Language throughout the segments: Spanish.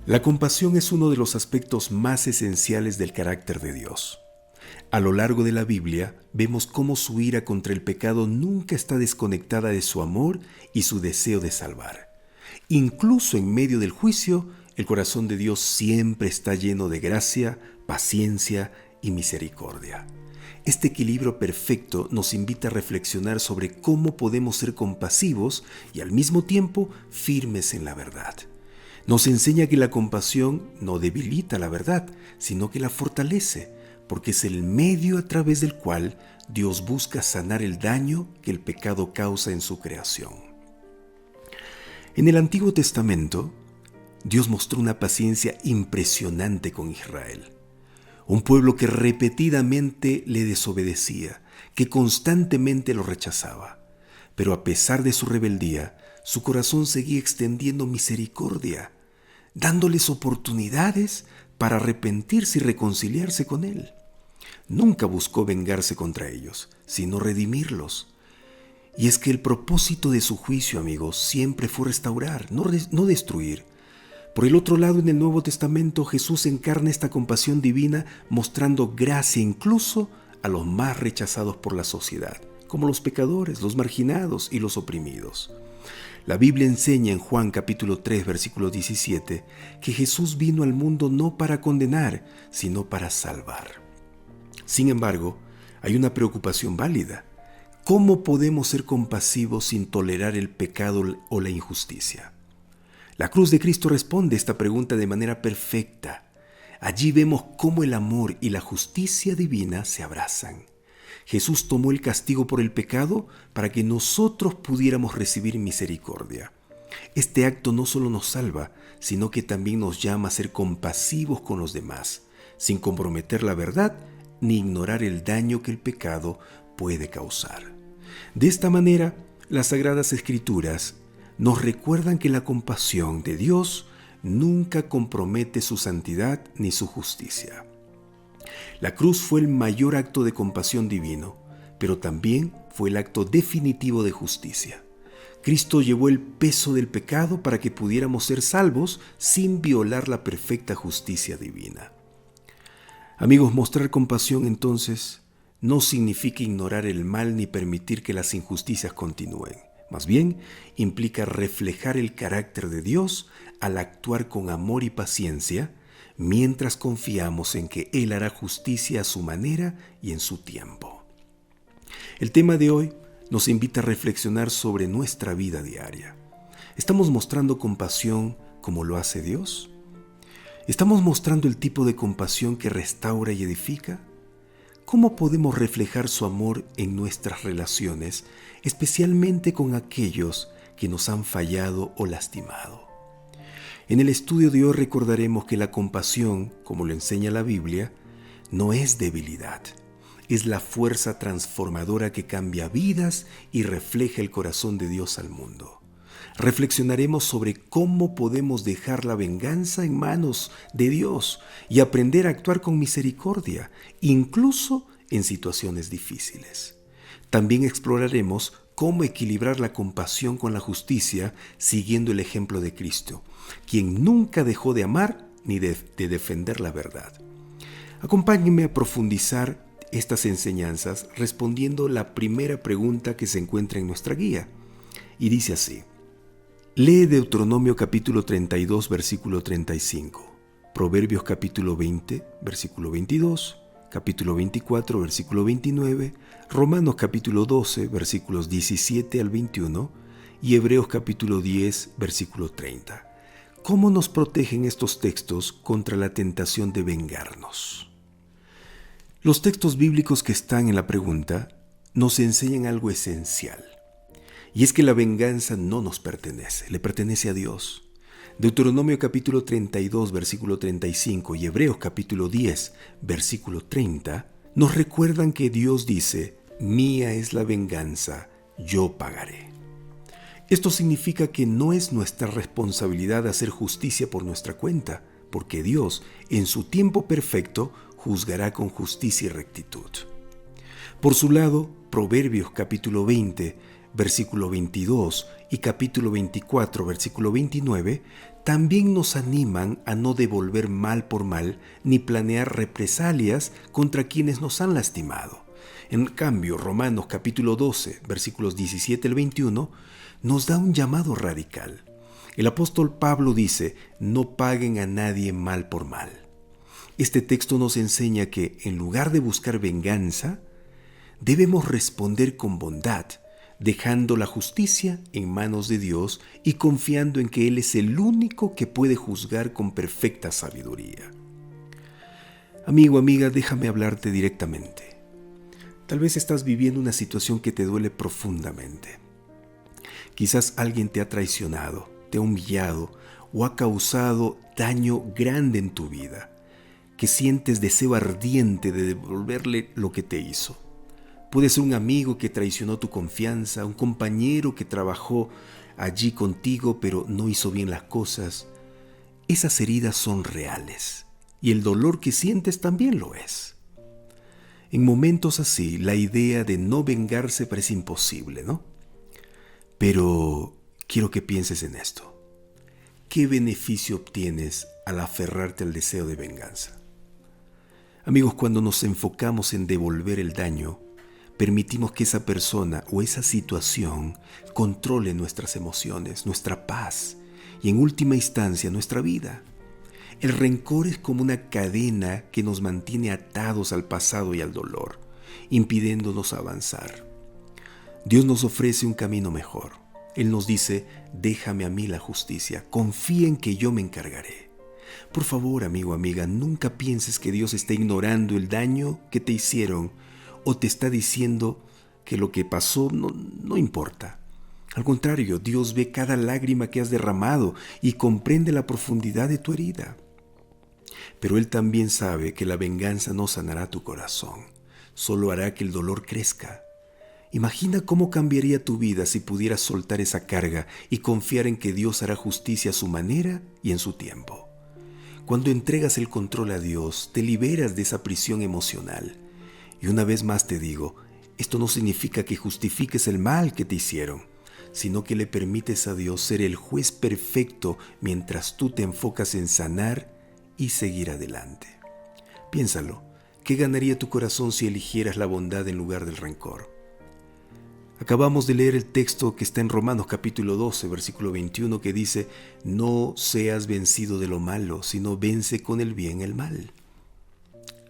La compasión es uno de los aspectos más esenciales del carácter de Dios. A lo largo de la Biblia vemos cómo su ira contra el pecado nunca está desconectada de su amor y su deseo de salvar. Incluso en medio del juicio, el corazón de Dios siempre está lleno de gracia, paciencia y misericordia. Este equilibrio perfecto nos invita a reflexionar sobre cómo podemos ser compasivos y al mismo tiempo firmes en la verdad. Nos enseña que la compasión no debilita la verdad, sino que la fortalece, porque es el medio a través del cual Dios busca sanar el daño que el pecado causa en su creación. En el Antiguo Testamento, Dios mostró una paciencia impresionante con Israel, un pueblo que repetidamente le desobedecía, que constantemente lo rechazaba. Pero a pesar de su rebeldía, su corazón seguía extendiendo misericordia, dándoles oportunidades para arrepentirse y reconciliarse con Él. Nunca buscó vengarse contra ellos, sino redimirlos. Y es que el propósito de su juicio, amigos, siempre fue restaurar, no destruir. Por el otro lado, en el Nuevo Testamento, Jesús encarna esta compasión divina, mostrando gracia incluso a los más rechazados por la sociedad, como los pecadores, los marginados y los oprimidos. La Biblia enseña en Juan capítulo 3, versículo 17, que Jesús vino al mundo no para condenar, sino para salvar. Sin embargo, hay una preocupación válida. ¿Cómo podemos ser compasivos sin tolerar el pecado o la injusticia? La cruz de Cristo responde esta pregunta de manera perfecta. Allí vemos cómo el amor y la justicia divina se abrazan. Jesús tomó el castigo por el pecado para que nosotros pudiéramos recibir misericordia. Este acto no solo nos salva, sino que también nos llama a ser compasivos con los demás, sin comprometer la verdad ni ignorar el daño que el pecado puede causar. De esta manera, las Sagradas Escrituras nos recuerdan que la compasión de Dios nunca compromete su santidad ni su justicia. La cruz fue el mayor acto de compasión divino, pero también fue el acto definitivo de justicia. Cristo llevó el peso del pecado para que pudiéramos ser salvos sin violar la perfecta justicia divina. Amigos, mostrar compasión entonces no significa ignorar el mal ni permitir que las injusticias continúen. Más bien, implica reflejar el carácter de Dios al actuar con amor y paciencia, mientras confiamos en que Él hará justicia a su manera y en su tiempo. El tema de hoy nos invita a reflexionar sobre nuestra vida diaria. ¿Estamos mostrando compasión como lo hace Dios? ¿Estamos mostrando el tipo de compasión que restaura y edifica? ¿Cómo podemos reflejar su amor en nuestras relaciones, especialmente con aquellos que nos han fallado o lastimado? En el estudio de hoy recordaremos que la compasión, como lo enseña la Biblia, no es debilidad. Es la fuerza transformadora que cambia vidas y refleja el corazón de Dios al mundo. Reflexionaremos sobre cómo podemos dejar la venganza en manos de Dios y aprender a actuar con misericordia, incluso en situaciones difíciles. También exploraremos cómo equilibrar la compasión con la justicia siguiendo el ejemplo de Cristo, quien nunca dejó de amar ni de defender la verdad. Acompáñenme a profundizar estas enseñanzas respondiendo la primera pregunta que se encuentra en nuestra guía. Y dice así: lee Deuteronomio capítulo 32, versículo 35, Proverbios capítulo 20, versículo 22, capítulo 24, versículo 29, Romanos capítulo 12, versículos 17 al 21 y Hebreos capítulo 10, versículo 30. ¿Cómo nos protegen estos textos contra la tentación de vengarnos? Los textos bíblicos que están en la pregunta nos enseñan algo esencial, y es que la venganza no nos pertenece, le pertenece a Dios. Deuteronomio capítulo 32, versículo 35 y Hebreos capítulo 10, versículo 30 nos recuerdan que Dios dice: mía es la venganza, yo pagaré. Esto significa que no es nuestra responsabilidad hacer justicia por nuestra cuenta, porque Dios, en su tiempo perfecto, juzgará con justicia y rectitud. Por su lado, Proverbios capítulo 20, versículo 22 y capítulo 24, versículo 29, también nos animan a no devolver mal por mal ni planear represalias contra quienes nos han lastimado. En cambio, Romanos capítulo 12, versículos 17 al 21, nos da un llamado radical. El apóstol Pablo dice: no paguen a nadie mal por mal. Este texto nos enseña que, en lugar de buscar venganza, debemos responder con bondad, dejando la justicia en manos de Dios y confiando en que Él es el único que puede juzgar con perfecta sabiduría. Amigo, amiga, déjame hablarte directamente. Tal vez estás viviendo una situación que te duele profundamente. Quizás alguien te ha traicionado, te ha humillado o ha causado daño grande en tu vida, que sientes deseo ardiente de devolverle lo que te hizo. Puede ser un amigo que traicionó tu confianza, un compañero que trabajó allí contigo pero no hizo bien las cosas. Esas heridas son reales y el dolor que sientes también lo es. En momentos así, la idea de no vengarse parece imposible, ¿no? Pero quiero que pienses en esto. ¿Qué beneficio obtienes al aferrarte al deseo de venganza? Amigos, cuando nos enfocamos en devolver el daño, permitimos que esa persona o esa situación controle nuestras emociones, nuestra paz y, en última instancia, nuestra vida. El rencor es como una cadena que nos mantiene atados al pasado y al dolor, impidiéndonos avanzar. Dios nos ofrece un camino mejor. Él nos dice: déjame a mí la justicia, confía en que yo me encargaré. Por favor, amigo, amiga, nunca pienses que Dios está ignorando el daño que te hicieron o te está diciendo que lo que pasó no importa. Al contrario, Dios ve cada lágrima que has derramado y comprende la profundidad de tu herida. Pero Él también sabe que la venganza no sanará tu corazón, solo hará que el dolor crezca. Imagina cómo cambiaría tu vida si pudieras soltar esa carga y confiar en que Dios hará justicia a su manera y en su tiempo. Cuando entregas el control a Dios, te liberas de esa prisión emocional. Y una vez más te digo, esto no significa que justifiques el mal que te hicieron, sino que le permites a Dios ser el juez perfecto mientras tú te enfocas en sanar y seguir adelante. Piénsalo, ¿qué ganaría tu corazón si eligieras la bondad en lugar del rencor? Acabamos de leer el texto que está en Romanos capítulo 12, versículo 21, que dice: no seas vencido de lo malo, sino vence con el bien el mal.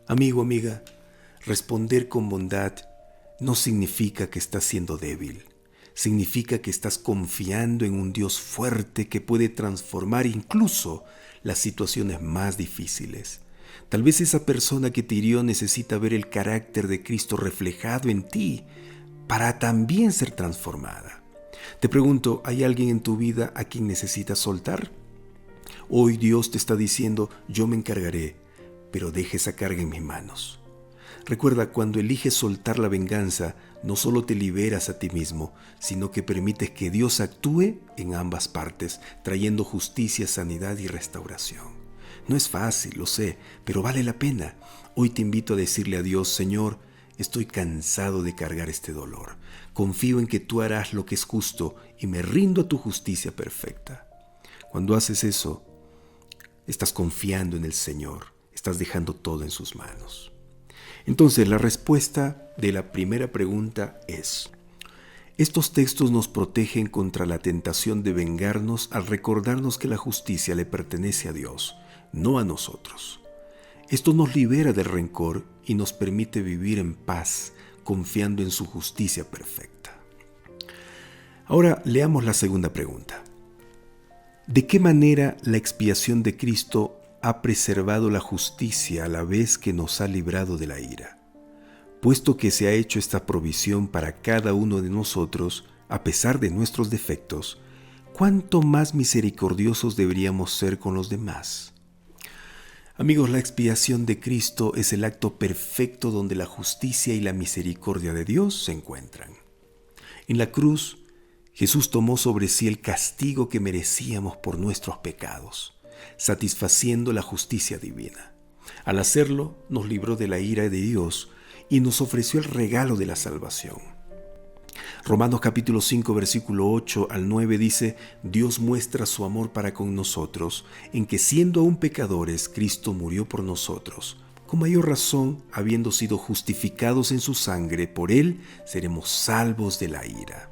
Amigo, amiga, responder con bondad no significa que estás siendo débil. Significa que estás confiando en un Dios fuerte que puede transformar incluso las situaciones más difíciles. Tal vez esa persona que te hirió necesita ver el carácter de Cristo reflejado en ti para también ser transformada. Te pregunto, ¿hay alguien en tu vida a quien necesitas soltar? Hoy Dios te está diciendo: yo me encargaré, pero deja esa carga en mis manos. Recuerda, cuando eliges soltar la venganza, no solo te liberas a ti mismo, sino que permites que Dios actúe en ambas partes, trayendo justicia, sanidad y restauración. No es fácil, lo sé, pero vale la pena. Hoy te invito a decirle a Dios: Señor, estoy cansado de cargar este dolor. Confío en que tú harás lo que es justo y me rindo a tu justicia perfecta. Cuando haces eso, estás confiando en el Señor, estás dejando todo en sus manos. Entonces, la respuesta de la primera pregunta es: estos textos nos protegen contra la tentación de vengarnos al recordarnos que la justicia le pertenece a Dios, no a nosotros. Esto nos libera del rencor y nos permite vivir en paz, confiando en su justicia perfecta. Ahora leamos la segunda pregunta. ¿De qué manera la expiación de Cristo ha preservado la justicia a la vez que nos ha librado de la ira? Puesto que se ha hecho esta provisión para cada uno de nosotros, a pesar de nuestros defectos, ¿cuánto más misericordiosos deberíamos ser con los demás? Amigos, la expiación de Cristo es el acto perfecto donde la justicia y la misericordia de Dios se encuentran. En la cruz, Jesús tomó sobre sí el castigo que merecíamos por nuestros pecados, satisfaciendo la justicia divina. Al hacerlo, nos libró de la ira de Dios y nos ofreció el regalo de la salvación. Romanos capítulo 5, versículo 8 al 9 dice: Dios muestra su amor para con nosotros, en que siendo aún pecadores, Cristo murió por nosotros. Con mayor razón, habiendo sido justificados en su sangre, por él seremos salvos de la ira.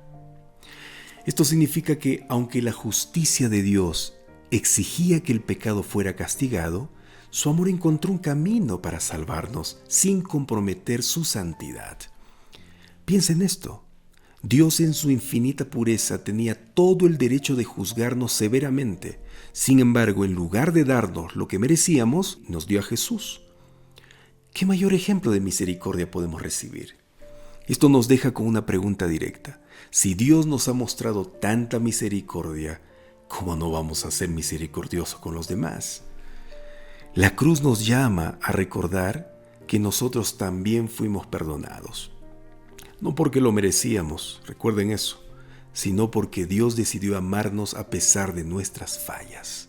Esto significa que, aunque la justicia de Dios exigía que el pecado fuera castigado, su amor encontró un camino para salvarnos sin comprometer su santidad. Piensa en esto. Dios en su infinita pureza tenía todo el derecho de juzgarnos severamente. Sin embargo, en lugar de darnos lo que merecíamos, nos dio a Jesús. ¿Qué mayor ejemplo de misericordia podemos recibir? Esto nos deja con una pregunta directa. Si Dios nos ha mostrado tanta misericordia, ¿cómo no vamos a ser misericordiosos con los demás? La cruz nos llama a recordar que nosotros también fuimos perdonados. No porque lo merecíamos, recuerden eso, sino porque Dios decidió amarnos a pesar de nuestras fallas.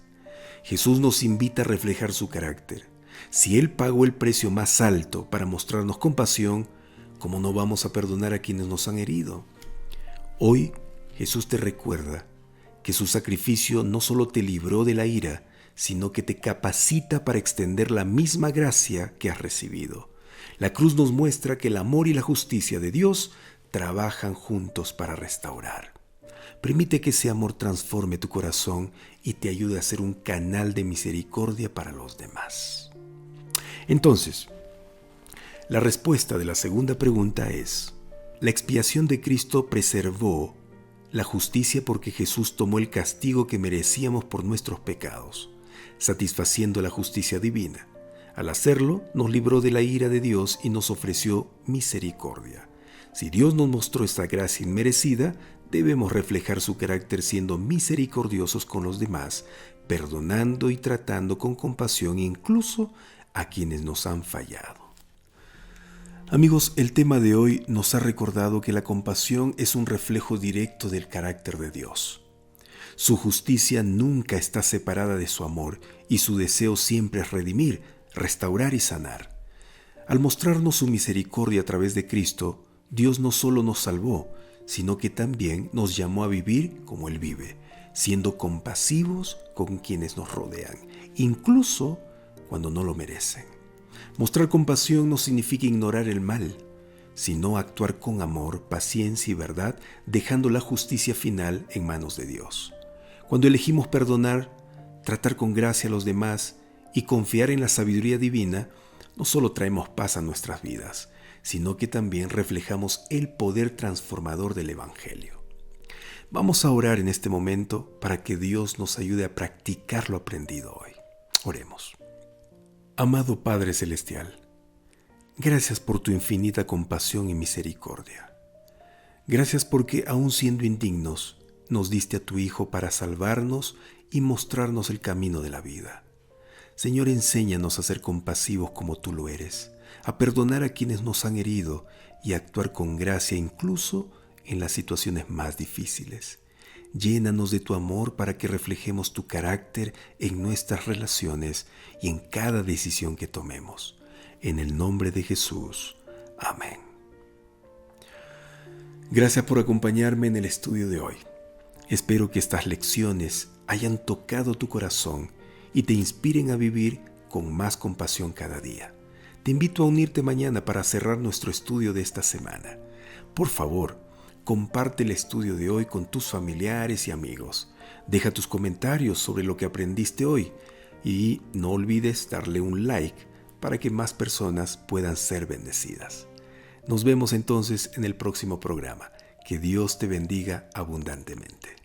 Jesús nos invita a reflejar su carácter. Si Él pagó el precio más alto para mostrarnos compasión, ¿cómo no vamos a perdonar a quienes nos han herido? Hoy Jesús te recuerda que su sacrificio no solo te libró de la ira, sino que te capacita para extender la misma gracia que has recibido. La cruz nos muestra que el amor y la justicia de Dios trabajan juntos para restaurar. Permite que ese amor transforme tu corazón y te ayude a ser un canal de misericordia para los demás. Entonces, la respuesta de la segunda pregunta es: la expiación de Cristo preservó la justicia porque Jesús tomó el castigo que merecíamos por nuestros pecados, satisfaciendo la justicia divina. Al hacerlo, nos libró de la ira de Dios y nos ofreció misericordia. Si Dios nos mostró esta gracia inmerecida, debemos reflejar su carácter siendo misericordiosos con los demás, perdonando y tratando con compasión incluso a quienes nos han fallado. Amigos, el tema de hoy nos ha recordado que la compasión es un reflejo directo del carácter de Dios. Su justicia nunca está separada de su amor y su deseo siempre es redimir, restaurar y sanar. Al mostrarnos su misericordia a través de Cristo, Dios no solo nos salvó, sino que también nos llamó a vivir como Él vive, siendo compasivos con quienes nos rodean, incluso cuando no lo merecen. Mostrar compasión no significa ignorar el mal, sino actuar con amor, paciencia y verdad, dejando la justicia final en manos de Dios. Cuando elegimos perdonar, tratar con gracia a los demás y confiar en la sabiduría divina, no solo traemos paz a nuestras vidas, sino que también reflejamos el poder transformador del Evangelio. Vamos a orar en este momento para que Dios nos ayude a practicar lo aprendido hoy. Oremos. Amado Padre Celestial, gracias por tu infinita compasión y misericordia. Gracias porque, aun siendo indignos, nos diste a tu Hijo para salvarnos y mostrarnos el camino de la vida. Señor, enséñanos a ser compasivos como tú lo eres, a perdonar a quienes nos han herido y a actuar con gracia incluso en las situaciones más difíciles. Llénanos de tu amor para que reflejemos tu carácter en nuestras relaciones y en cada decisión que tomemos. En el nombre de Jesús. Amén. Gracias por acompañarme en el estudio de hoy. Espero que estas lecciones hayan tocado tu corazón y te inspiren a vivir con más compasión cada día. Te invito a unirte mañana para cerrar nuestro estudio de esta semana. Por favor, comparte el estudio de hoy con tus familiares y amigos. Deja tus comentarios sobre lo que aprendiste hoy y no olvides darle un like para que más personas puedan ser bendecidas. Nos vemos entonces en el próximo programa. Que Dios te bendiga abundantemente.